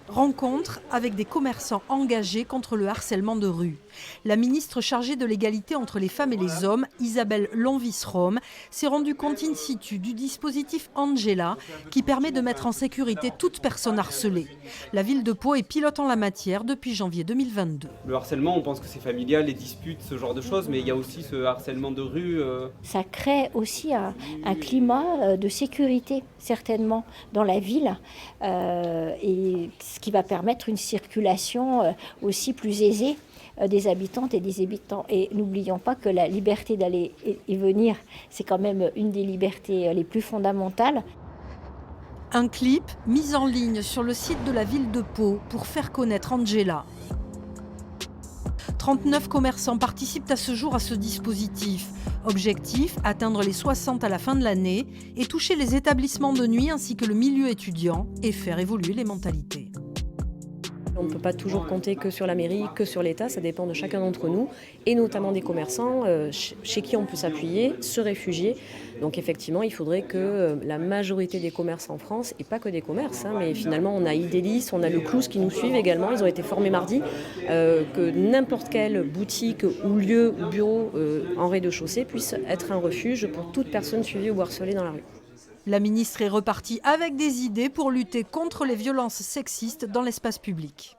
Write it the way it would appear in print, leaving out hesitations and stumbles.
Rencontre avec des commerçants engagés contre le harcèlement de rue. La ministre chargée de l'égalité entre les femmes et les hommes, Isabelle Lonvis-Rome, s'est rendue compte in situ du dispositif Angela qui permet de mettre en sécurité toute personne harcelée. La ville de Pau est pilote en la matière depuis janvier 2022. Le harcèlement, on pense que c'est familial, les disputes, ce genre de choses, mais il y a aussi ce harcèlement de rue. Ça crée aussi un climat de sécurité, certainement, dans la ville, et ce qui va permettre une circulation aussi plus aisée des habitantes et des habitants. Et n'oublions pas que la liberté d'aller et venir, c'est quand même une des libertés les plus fondamentales. Un clip mis en ligne sur le site de la ville de Pau pour faire connaître Angela. 39 commerçants participent à ce jour à ce dispositif. Objectif, atteindre les 60 à la fin de l'année et toucher les établissements de nuit ainsi que le milieu étudiant et faire évoluer les mentalités. On ne peut pas toujours compter que sur la mairie, que sur l'État, ça dépend de chacun d'entre nous, et notamment des commerçants chez qui on peut s'appuyer, se réfugier. Donc effectivement, il faudrait que la majorité des commerces en France, et pas que des commerces, mais finalement on a Idélis, on a le Clous qui nous suivent également, ils ont été formés mardi, que n'importe quelle boutique ou lieu ou bureau en rez-de-chaussée puisse être un refuge pour toute personne suivie ou harcelée dans la rue. La ministre est repartie avec des idées pour lutter contre les violences sexistes dans l'espace public.